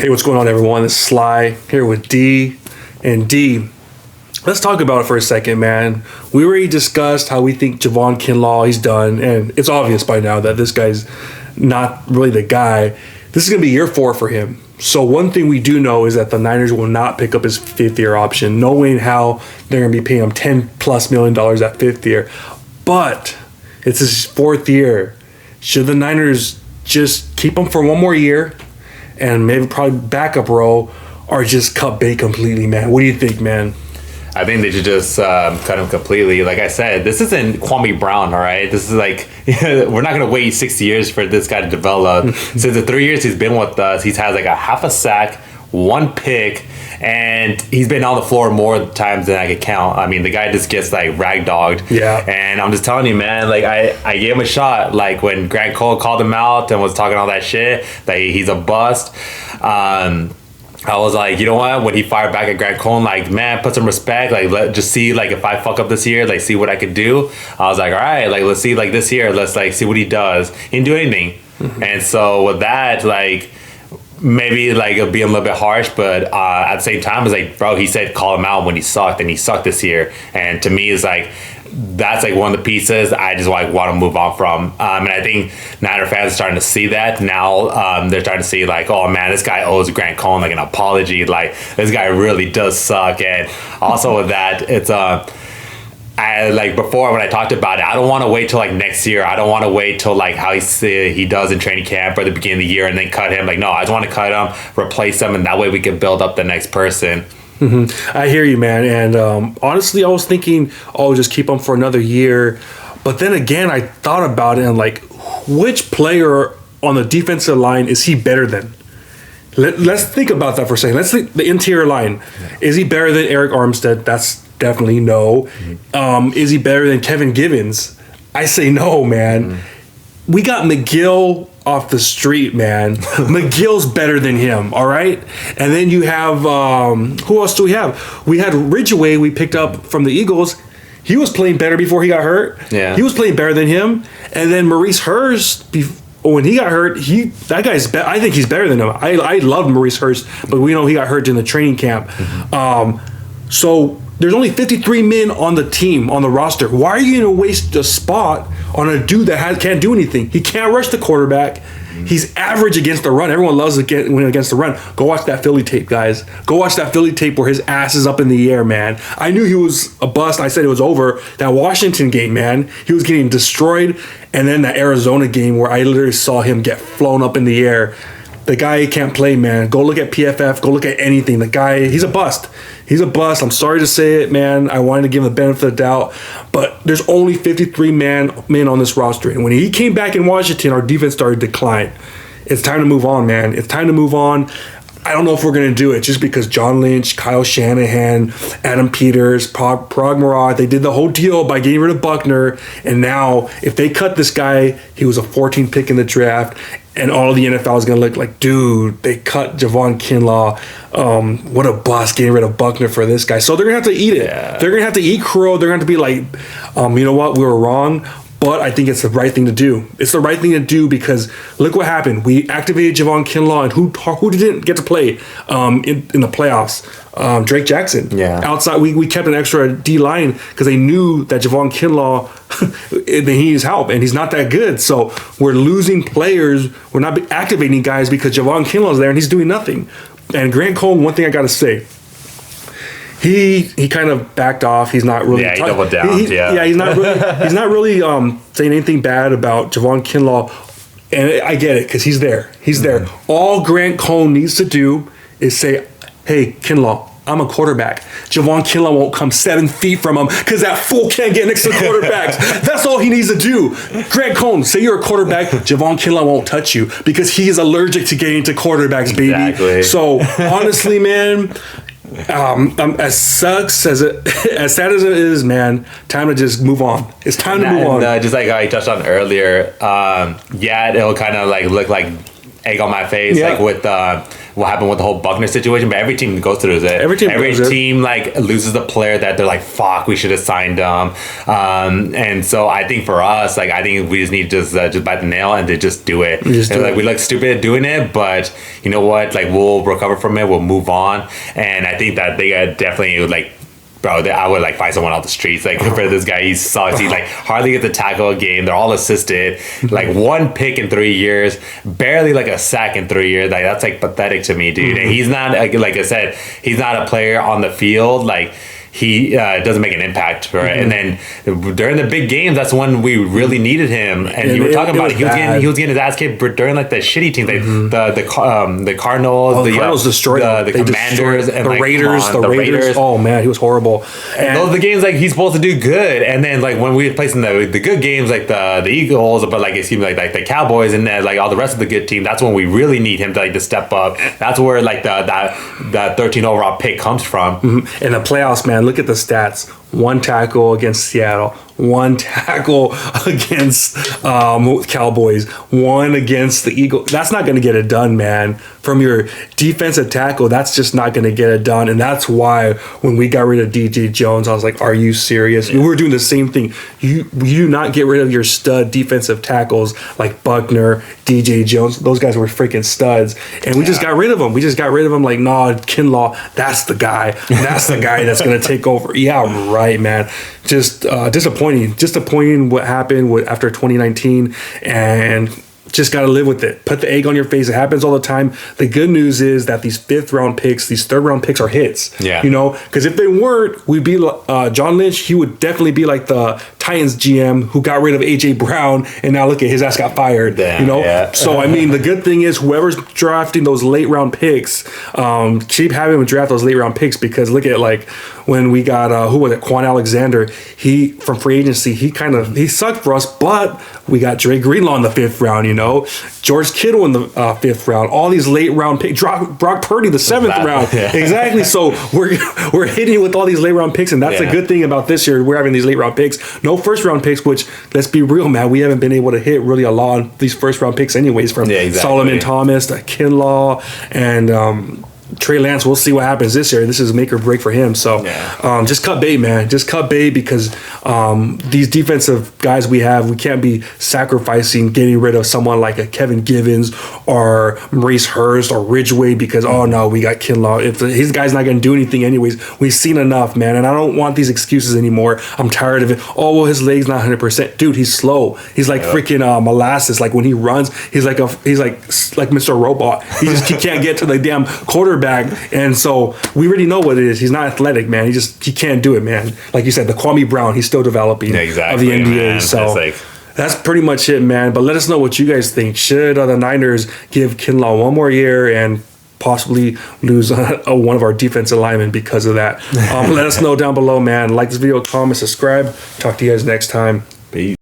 Hey, what's going on, everyone? It's Sly here with D. And D, let's talk about it for a second, man. We already discussed how we think Javon Kinlaw, he's done, and it's obvious by now that this guy's not really the guy. This is going to be year 4 for him. So one thing we do know is that the Niners will not pick up his 5th-year option, knowing how they're going to be paying him $10+ million that 5th year. But it's his 4th year. Should the Niners just keep him for one more year and maybe probably backup role, or just cut bait completely, man? What do you think, man? I think they should just cut him completely. Like I said, this isn't Kwame Brown, all right? This is like, we're not going to wait 6 years for this guy to develop. Since the 3 years he's been with us, he's had like a half a sack, 1 pick, and he's been on the floor more times than I could count. I mean, the guy just gets like ragdogged. Yeah. And I'm just telling you, man, like I gave him a shot. Like when Grant Cole called him out and was talking all that shit, that he's a bust. I was like, you know what? When he fired back at Grant Cole, like, man, put some respect. Like, just see, like, if I fuck up this year, like, see what I could do. I was like, all right, like, let's see, like, this year, let's, like, see what he does. He didn't do anything. Mm-hmm. And so with that, like, maybe, like, it'll be a little bit harsh, but at the same time, it's like, bro, he said call him out when he sucked, and he sucked this year. And to me, it's like, that's like one of the pieces I just like want to move on from. And I think Niner fans are starting to see that now. They're starting to see like, oh man, this guy owes Grant Cohn like an apology. Like this guy really does suck. And also with that, it's I like before when I talked about it, I don't want to wait till like next year. I don't want to wait till like how he does in training camp or the beginning of the year and then cut him. Like no, I just want to cut him, replace him, and that way we can build up the next person. Mm-hmm. I hear you, man. And honestly, I was thinking, oh, just keep him for another year. But then again, I thought about it and like, which player on the defensive line is he better than? Let's think about that for a second. Let's think the interior line. Yeah. Is he better than Eric Armstead? That's definitely no. Mm-hmm. Is he better than Kevin Givens? I say no, man. Mm-hmm. We got McGill off the street, man. McGill's better than him, all right? And then you have, who else do we have? We had Ridgeway we picked up from the Eagles. He was playing better before he got hurt. Yeah. He was playing better than him. And then Maurice Hurst, when he got hurt, that guy's I think he's better than him. I love Maurice Hurst, but we know he got hurt in the training camp. Mm-hmm. So there's only 53 men on the team, on the roster. Why are you going to waste a spot on a dude that can't do anything? He can't rush the quarterback. Mm-hmm. He's average against the run. Everyone loves to win against the run. Go watch that Philly tape, guys. Go watch that Philly tape where his ass is up in the air, man. I knew he was a bust. I said it was over. That Washington game, man, he was getting destroyed. And then that Arizona game where I literally saw him get flown up in the air. The guy can't play, man. Go look at PFF. Go look at anything. The guy, he's a bust. He's a bust. I'm sorry to say it, man. I wanted to give him the benefit of the doubt. But there's only 53 men on this roster. And when he came back in Washington, our defense started to decline. It's time to move on, man. It's time to move on. I don't know if we're going to do it just because John Lynch, Kyle Shanahan, Adam Peters, Prague Marat, they did the whole deal by getting rid of Buckner. And now, if they cut this guy, he was a 14th pick in the draft, and all of the NFL is going to look like, dude, they cut Javon Kinlaw. What a bust getting rid of Buckner for this guy. So they're going to have to eat it. Yeah. They're going to have to eat crow. They're going to have to be like, you know what, we were wrong. But I think it's the right thing to do. It's the right thing to do because look what happened. We activated Javon Kinlaw, and who didn't get to play in the playoffs? Drake Jackson. Yeah. Outside, we kept an extra D line because they knew that Javon Kinlaw, he needs help, and he's not that good. So we're losing players. We're not activating guys because Javon Kinlaw's there and he's doing nothing. And Grant Cole, one thing I got to say. He kind of backed off. He's not really. Yeah, he doubled down. Yeah, he's not really saying anything bad about Javon Kinlaw, and I get it because he's there. He's there. All Grant Cohn needs to do is say, "Hey, Kinlaw, I'm a quarterback. Javon Kinlaw won't come 7 feet from him because that fool can't get next to quarterbacks." That's all he needs to do. Grant Cohn, say you're a quarterback. Javon Kinlaw won't touch you because he is allergic to getting to quarterbacks, baby. Exactly. So honestly, man. As sucks as sad as it is, man. Time to just move on. It's time to move on. Just like I touched on earlier, it'll kind of like look like egg on my face, like with what happened with the whole Buckner situation, but every team goes through it. Every team like loses a player that they're like, fuck, we should have signed them. And so I think for us, like, I think we just need to just bite the nail and to just do it. We look stupid at doing it, but you know what? Like, we'll recover from it. We'll move on. And I think that they definitely like. Bro, I would like find someone off the streets. Like, for this guy, he sucks. He like hardly gets a tackle a game. They're all assisted. Like, 1 pick in 3 years, barely like a sack in 3 years. Like, that's like pathetic to me, dude. And he's not, like I said, he's not a player on the field. Like, he doesn't make an impact, right? And then during the big games, that's when we really needed him. And you were talking about it. He was getting his ass kicked during like the shitty teams, like the Cardinals, the Cardinals destroyed the Commanders, and the like, Raiders. The Raiders. Oh man, he was horrible. And those are the games like he's supposed to do good. And then like when we were placing the good games, like the Eagles, but like it seemed like the Cowboys and then like all the rest of the good team, that's when we really need him to like to step up. That's where like the 13 overall pick comes from. In the playoffs, man. Look at the stats. 1 tackle against Seattle, 1 tackle against Cowboys, 1 against the Eagles. That's not going to get it done, man. From your defensive tackle, that's just not going to get it done. And that's why when we got rid of DJ Jones, I was like, are you serious? Yeah. We were doing the same thing. You do not get rid of your stud defensive tackles like Buckner, DJ Jones. Those guys were freaking studs. And we just got rid of them. We just got rid of them like, nah, Kinlaw, that's the guy. That's the guy that's going to take over. Yeah, right, man. Just disappointing what happened after 2019, and just got to live with it. Put the egg on your face. It happens all the time. The good news is that these 5th round picks, these 3rd round picks are hits. Yeah. You know, because if they weren't, we'd be John Lynch. He would definitely be like the Titans GM who got rid of AJ Brown, and now look at his ass got fired. Damn, you know, yeah. So I mean, the good thing is whoever's drafting those late round picks, keep having them draft those late round picks, because look at like when we got who was it, Quan Alexander. He from free agency. He sucked for us, but we got Dre Greenlaw in the 5th round. You know, George Kittle in the 5th round. All these late round picks. Brock Purdy the 7th round. Yeah. Exactly. So we're hitting with all these late round picks, and that's a good thing about this year. We're having these late round picks. No first round picks, which, let's be real, man, we haven't been able to hit really a lot on these first round picks anyways, from Solomon Thomas to Kinlaw and Trey Lance. We'll see what happens this year. This is make or break for him. So just cut bait, man. Just cut bait, because these defensive guys we have, we can't be sacrificing getting rid of someone like a Kevin Givens or Maurice Hurst or Ridgeway because, oh no, we got Kinlaw. If his guy's not going to do anything anyways, we've seen enough, man. And I don't want these excuses anymore. I'm tired of it. Oh, well, his leg's not 100%. Dude, he's slow. He's like freaking molasses. Like when he runs, he's like Mr. Robot. He can't get to the damn quarterback. And so we already know what it is. He's not athletic, man. He can't do it, man. Like you said, the Kwame Brown, he's still developing of the NBA. Man. So that's pretty much it, man. But let us know what you guys think. Should the Niners give Kinlaw 1 more year and possibly lose one of our defensive linemen because of that? Let us know down below, man. Like this video, comment, subscribe. Talk to you guys next time. Peace.